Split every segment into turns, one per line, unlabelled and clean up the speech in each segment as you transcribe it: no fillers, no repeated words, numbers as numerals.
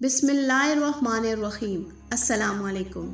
बिस्मिल्लाहिर्रहमानिर्रहीम। अस्सलामुअलैकुम।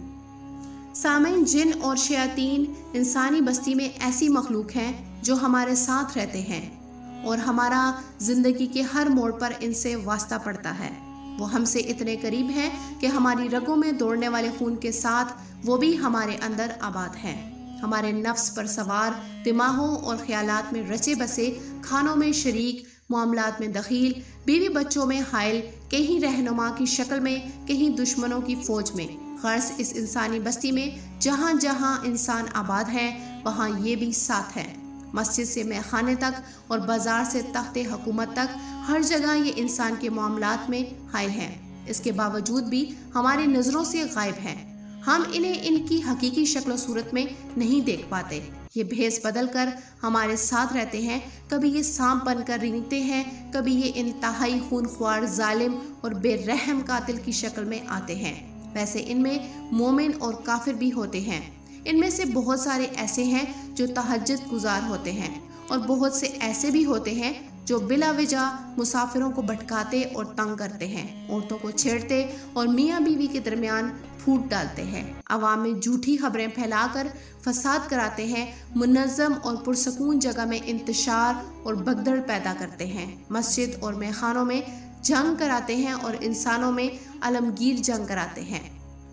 सामईन, जिन और शयातीन इंसानी बस्ती में ऐसी मखलूक हैं जो हमारे साथ रहते हैं और हमारा ज़िंदगी के हर मोड़ पर इनसे वास्ता पड़ता है। वो हमसे इतने करीब हैं कि हमारी रगों में दौड़ने वाले खून के साथ वो भी हमारे अंदर आबाद हैं। हमारे नफ्स पर सवार, दिमागों और ख्यालात में रचे बसे, खानों में शरीक, मामलात में दखील, बीवी बच्चों में हायल, कहीं रहनुमा की शक्ल में, कहीं दुश्मनों की फौज में। गर्ज इस इंसानी बस्ती में जहाँ जहाँ इंसान आबाद हैं वहाँ ये भी साथ हैं। मस्जिद से मैखाने तक और बाजार से तख्ते हुकूमत तक हर जगह ये इंसान के मामलात में हायल हैं। इसके बावजूद भी हमारी नज़रों से गायब हैं। हम इन्हें इनकी हकीकी शक्ल सूरत में नहीं देख पाते। ये भेस बदल कर हमारे साथ रहते हैं। कभी ये सांप बनकर रेंगते हैं, कभी ये इंतहाई खूनख्वार, जालिम और बेरहम कातिल की शक्ल में आते हैं। वैसे इनमें मोमिन और काफिर भी होते हैं। इनमें से बहुत सारे ऐसे हैं जो तहज्जुद गुजार होते हैं और बहुत से ऐसे भी होते हैं जो बिला वजह मुसाफिरों को भटकाते और तंग करते हैं, औरतों को छेड़ते और मियाँ बीवी के दरमियान फूट डालते हैं, अवाम में झूठी खबरें फैलाकर फसाद कराते हैं, मुनज़्ज़म और पुरसकून जगह में इंतशार और भगदड़ पैदा करते हैं, मस्जिद और मैखानों में जंग कराते हैं और इंसानों में अलमगीर जंग कराते हैं।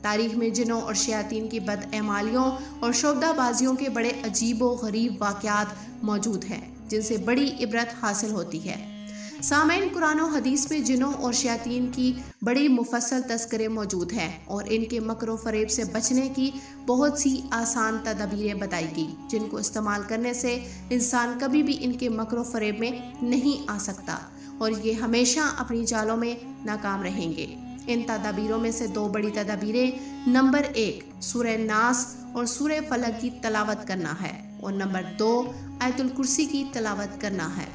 तारीख में जिनों और शयातीन की बदएमालियों और शोबदाबाजियों के बड़े अजीब व गरीब वाक़यात मौजूद हैं जिनसे बड़ी इबरत हासिल होती है। सामईन, कुरान और हदीस में जिनों और शयातीन की बड़ी मुफस्सल तस्करे मौजूद हैं और इनके मकरो फरेब से बचने की बहुत सी आसान तदबीरें बताई गई जिनको इस्तेमाल करने से इंसान कभी भी इनके मकरो फरेब में नहीं आ सकता और ये हमेशा अपनी चालों में नाकाम रहेंगे। इन तदाबीरों में से दो बड़ी तदाबीरें, नंबर 1 सूरह नास और सूरह फलक की तलावत करना है और नंबर 2 आयतुल कुर्सी की तलावत करना है।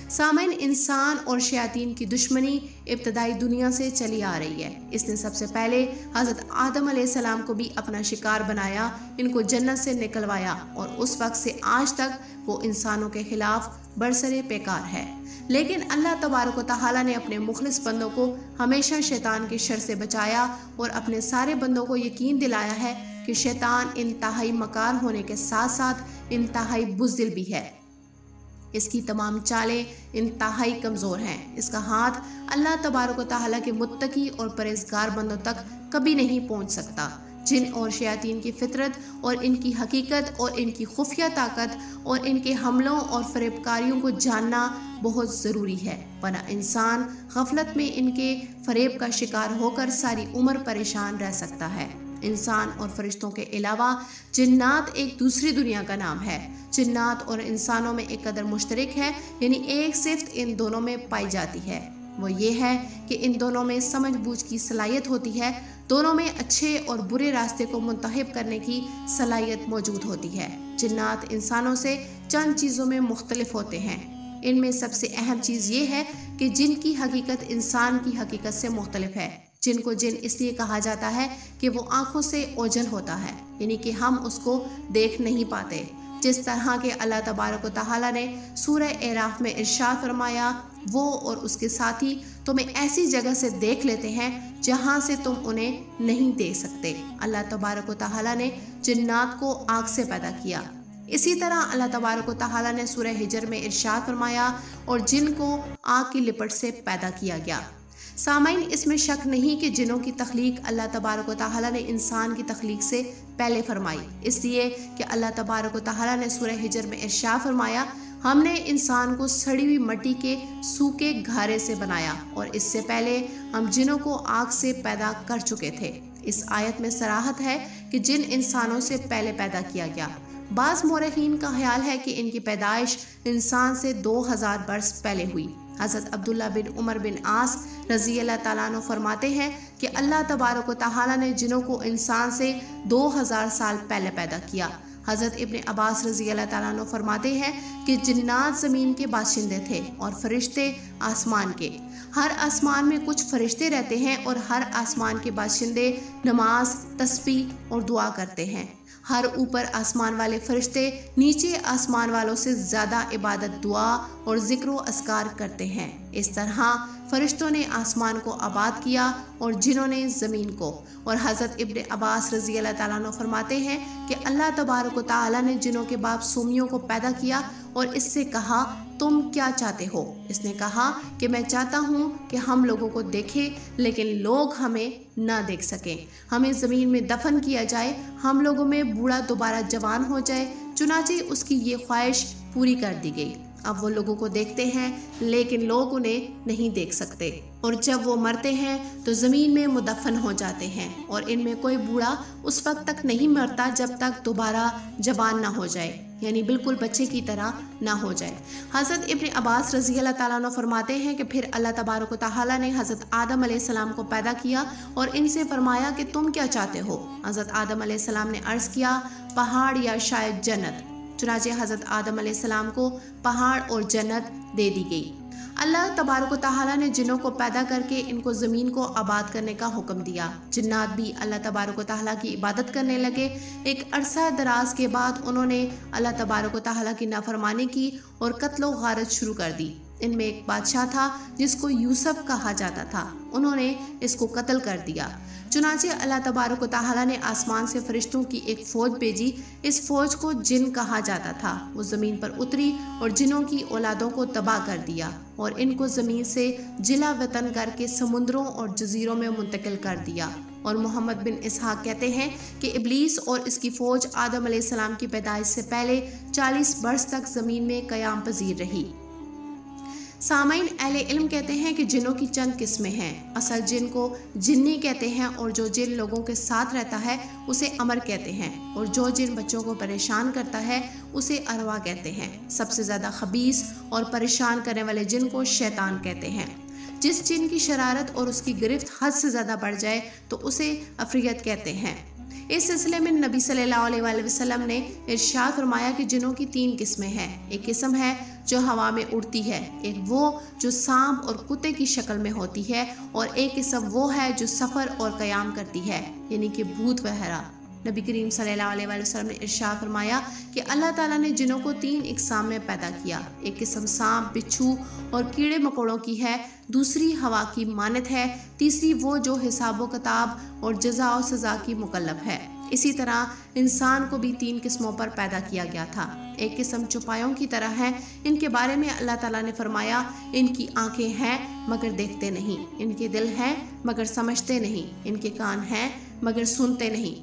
सामईन, इंसान और शयातीन की दुश्मनी इब्तदाई दुनिया से चली आ रही है। इसने सबसे पहले हज़रत आदम अलैहिस्सलाम को भी अपना शिकार बनाया, इनको जन्नत से निकलवाया और उस वक्त से आज तक वो इंसानों के खिलाफ बरसरे पेकार है। लेकिन अल्लाह तबारक व तआला ने अपने मुखलिस बंदों को हमेशा शैतान के शर से बचाया और अपने सारे बंदों को यकीन दिलाया है कि शैतान इंतहाई मकार होने के साथ साथ इंतहाई बुज़दिल भी है। इसकी तमाम चालें इंतहाई कमज़ोर हैं। इसका हाथ अल्लाह तबारक व तआला के मुत्तकी और परहेज़गार बंदों तक कभी नहीं पहुंच सकता। जिन और शयातीन की फितरत और इनकी हकीकत और इनकी खुफिया ताकत और इनके हमलों और फरेबकारियों को जानना बहुत ज़रूरी है, वरना इंसान गफलत में इनके फरेब का शिकार होकर सारी उम्र परेशान रह सकता है। इंसान और फरिश्तों के अलावा जिन्नात एक दूसरी दुनिया का नाम है। जिन्नात और इंसानों में एक कदर मुश्तरक है, यानी एक सिफ्त इन दोनों में पाई जाती है। वो ये है कि इन दोनों में समझ बूझ की सलाहियत होती है। दोनों में अच्छे और बुरे रास्ते को मुंतखब करने की सलाहियत मौजूद होती है। जिन्नात इंसानों से चंद चीज़ों में मुख्तलिफ होते हैं। इनमें सबसे अहम चीज़ ये है कि जिन की हकीकत इंसान की हकीकत से मुख्तलिफ है। जिन को जिन इसलिए कहा जाता है कि वो आँखों से ओझल होता है, यानी कि हम उसको देख नहीं पाते। जिस तरह के अल्लाह तबारक व तआला ने सूरह एराफ में इरशाद फरमाया, वो और उसके साथी तुम्हें ऐसी जगह से देख लेते हैं जहां से तुम उन्हें नहीं देख सकते। अल्लाह तबारक व तआला ने जिन्नात को आग से पैदा किया। इसी तरह अल्लाह तबारक व तआला ने सूरह हिजर में इरशाद फरमाया, और जिन को आग की लिपट से पैदा किया गया। सामईन, इसमें शक नहीं कि जिनों की तख्लीक अल्लाह तबारक व तआला ने इंसान की तख्लीक से पहले फरमाई, इसलिए कि अल्लाह तबारक व तआला ने सूरह हिजर में इरशाद फरमाया, हमने इंसान को सड़ी हुई मिट्टी के सूखे घारे से बनाया और इससे पहले हम जिनों को आग से पैदा कर चुके थे। इस आयत में सराहत है कि जिन इंसानों से पहले पैदा किया गया। बाज़ मौरखीन का ख्याल है कि इनकी पैदाइश इंसान से 2000 बरस पहले हुई। हज़रत अब्दुल्ला बिन उमर बिन आस रज़ी अल्लाह ताला अन्हु फरमाते हैं कि अल्लाह तबारक व तआला ने जिनों को इंसान से 2000 साल पहले पैदा किया। हज़रत इब्न अब्बास रज़ी अल्लाह ताला अन्हु फरमाते हैं कि जिन्नात ज़मीन के बाशिंदे थे और फरिश्ते आसमान के। हर आसमान में कुछ फरिश्ते रहते हैं और हर आसमान के बाशिंदे नमाज, तस्बीह और दुआ करते हैं। हर ऊपर आसमान वाले फरिश्ते नीचे आसमान वालों से ज़्यादा इबादत, दुआ और ज़िक्र व अस्कार करते हैं। इस तरह फरिश्तों ने आसमान को आबाद किया और जिन्हों ने ज़मीन को। और हज़रत इब्न अब्बास रज़ी अल्लाह ताला अन्हु फरमाते हैं कि अल्लाह तबारक व तआला ने जिन्हों के बाप सोमियों को पैदा किया और इससे कहा, तुम क्या चाहते हो? इसने कहा कि मैं चाहता हूँ कि हम लोगों को देखें लेकिन लोग हमें ना देख सकें, हमें ज़मीन में दफन किया जाए, हम लोगों में बूढ़ा दोबारा जवान हो जाए। चुनाचे उसकी ये ख्वाहिश पूरी कर दी गई। अब वो लोगों को देखते हैं लेकिन लोग उन्हें नहीं देख सकते, और जब वो मरते हैं तो ज़मीन में मुदफन हो जाते हैं। और इनमें कोई बूढ़ा उस वक्त तक नहीं मरता जब तक दोबारा जवान ना हो जाए, यानी बिल्कुल बच्चे की तरह ना हो जाए। हज़रत इब्न अब्बास रज़ी अल्लाह ताला अन्हु फरमाते हैं कि फिर अल्लाह तबारक व तआला ने हज़रत आदम अलैहिस्सलाम को पैदा किया और इनसे फरमाया कि तुम क्या चाहते हो? हज़रत आदम अलैहिस्सलाम ने अर्ज़ किया, पहाड़ या शायद जन्नत। चुनाचे हज़रत आदम अलैहिस्सलाम को पहाड़ और जन्नत दे दी गई। अल्लाह तबारक व तआला ने जिन्नों को पैदा करके इनको ज़मीन को आबाद करने का हुक्म दिया। जिन्नात भी अल्लाह तबारक व तआला की इबादत करने लगे। एक अरसा दराज के बाद उन्होंने अल्लाह तबारक व तआला की नाफरमानी की और कत्ल व गारत शुरू कर दी। इनमें एक बादशाह था जिसको यूसुफ कहा जाता था, उन्होंने इसको कत्ल कर दिया। चुनाचे अल्लाह तबारक व तआला ने आसमान से फरिश्तों की एक फ़ौज भेजी। इस फ़ौज को जिन कहा जाता था। वो ज़मीन पर उतरी और जिनों की औलादों को तबाह कर दिया और इनको ज़मीन से जिला वतन करके समुद्रों और जजीरों में मुंतकिल कर दिया। और मोहम्मद बिन इसहाक कहते हैं कि इब्लीस और इसकी फ़ौज आदम अलैहिस्सलाम की पैदाइश से पहले 40 बरस तक ज़मीन में क़याम पजीर रही। सामाइन अहले इल्म कहते हैं कि जिनों की चंद किस्में हैं। असल जिन को जिन्नी कहते हैं और जो जिन लोगों के साथ रहता है उसे अमर कहते हैं, और जो जिन बच्चों को परेशान करता है उसे अरवा कहते हैं। सबसे ज़्यादा खबीस और परेशान करने वाले जिन को शैतान कहते हैं। जिस जिन की शरारत और उसकी गिरफ्त हद से ज़्यादा बढ़ जाए तो उसे अफरियत कहते हैं। इस सिलसिले में नबी सल्लल्लाहु अलैहि वसल्लम ने इरशाद फरमाया कि जिनों की 3 किस्में हैं। एक किस्म है जो हवा में उड़ती है, एक वो जो सांप और कुत्ते की शक्ल में होती है, और एक किस्म वो है जो सफ़र और क़याम करती है, यानी कि भूत वगैरह। नबी करीम सल्लल्लाहु अलैहि वसल्लम ने इरशाद फरमाया कि अल्लाह ताला ने जिनों को 3 इक़साम में पैदा किया। एक किस्म सांप, बिच्छू और कीड़े मकोड़ों की है, दूसरी हवा की मानत है, तीसरी वो जो हिसाब व किताब और जज़ा और सज़ा की मुकल्लफ है। इसी तरह इंसान को भी 3 किस्मों पर पैदा किया गया था। एक किस्म चौपायों की तरह है। इनके बारे में अल्लाह ताला ने फरमाया, इनकी आंखें हैं मगर देखते नहीं, इनके दिल हैं मगर समझते नहीं, इनके कान हैं मगर सुनते नहीं।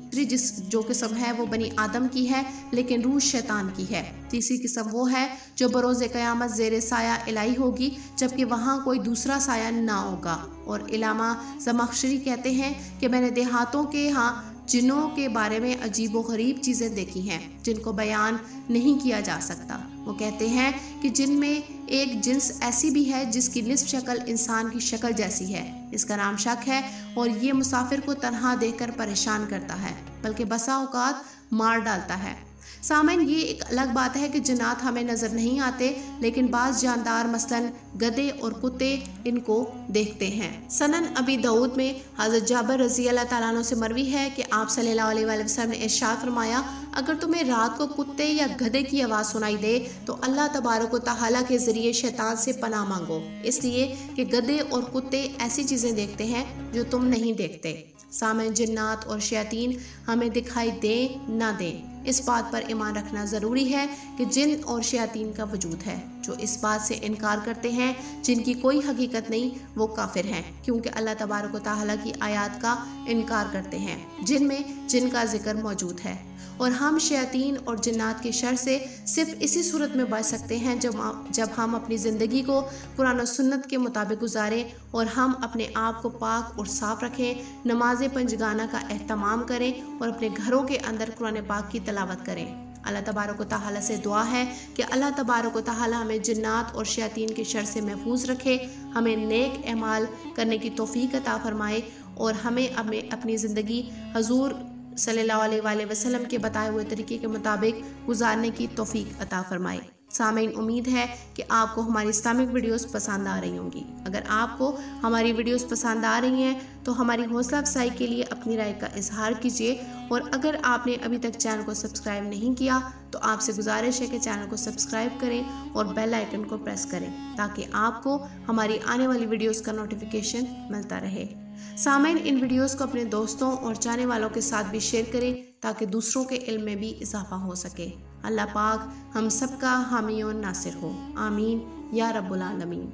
जो किस्म है वो बनी आदम की है लेकिन रूह शैतान की है। तीसरी किस्म वो है जो बरोज़े क़यामत ज़ेरे साया इलाही होगी, जबकि वहाँ कोई दूसरा साया ना होगा। और इलामा ज़माख़शरी कहते हैं कि मैंने देहातों के यहाँ जिन्नों के बारे में अजीब व गरीब चीज़ें देखी हैं जिनको बयान नहीं किया जा सकता। वो कहते हैं कि जिनमें एक जिन्स ऐसी भी है जिसकी निस्फ शक्ल इंसान की शक्ल जैसी है। इसका नाम शक है और ये मुसाफिर को तन्हा देखकर परेशान करता है, बल्कि बसा औकात मार डालता है। सामन ये एक अलग बात है कि जिन्नात हमें नज़र नहीं आते, लेकिन बाज़ जानदार मसलन गधे और कुत्ते इनको देखते हैं। सनन अबी दाऊद में हज़रत जाबिर रज़ी अल्लाह ताला अन्हु से मरवी है कि आप सल्लल्लाहु अलैहि वसल्लम ने इरशाद फरमाया, अगर तुम्हें रात को कुत्ते या गधे की आवाज़ सुनाई दे तो अल्लाह तबारक व तआला के ज़रिए शैतान से पनाह मांगो, इसलिए कि गधे और कुत्ते ऐसी चीज़ें देखते हैं जो तुम नहीं देखते। सामने जिन्नात और शैतान हमें दिखाई दें ना दें, इस बात पर ईमान रखना ज़रूरी है कि जिन और शैतान का वजूद है। जो इस बात से इनकार करते हैं जिनकी कोई हकीकत नहीं, वो काफिर हैं, क्योंकि अल्लाह तबारक व तआला की आयत का इनकार करते हैं जिनमें जिनका जिक्र मौजूद है। और हम शैतान और जिन्नात के शर से सिर्फ इसी सूरत में बच सकते हैं जब हम अपनी ज़िंदगी को कुरान और सुन्नत के मुताबिक गुजारें और हम अपने आप को पाक और साफ़ रखें, नमाज पंजगाना का एहतमाम करें और अपने घरों के अंदर कुरान पाक की तिलावत करें। अल्लाह तबारक व तआला से दुआ है कि अल्लाह तबारक व तआला हमें जिन्नात और शैतान के शर से महफूज रखे, हमें नेक अमाल करने की तौफीक अता फरमाए और हमें अपनी ज़िंदगी हजूर सल्लल्लाहु अलैहि वसल्लम के बताए हुए तरीके के मुताबिक गुजारने की तौफीक अता फरमाए। सामीन, उम्मीद है कि आपको हमारी इस्लामिक वीडियोस पसंद आ रही होंगी। अगर आपको हमारी वीडियोस पसंद आ रही हैं तो हमारी हौसला अफजाई के लिए अपनी राय का इजहार कीजिए, और अगर आपने अभी तक चैनल को सब्सक्राइब नहीं किया तो आपसे गुजारिश है कि चैनल को सब्सक्राइब करें और बेल आइकन को प्रेस करें ताकि आपको हमारी आने वाली वीडियोस का नोटिफिकेशन मिलता रहे। सामीन, इन वीडियोस को अपने दोस्तों और चाहने वालों के साथ भी शेयर करें ताकि दूसरों के इल्म में भी इजाफा हो सके। अल्लाह पाक हम सबका हामी और नासिर हो। आमीन या रब्बुल आलमीन।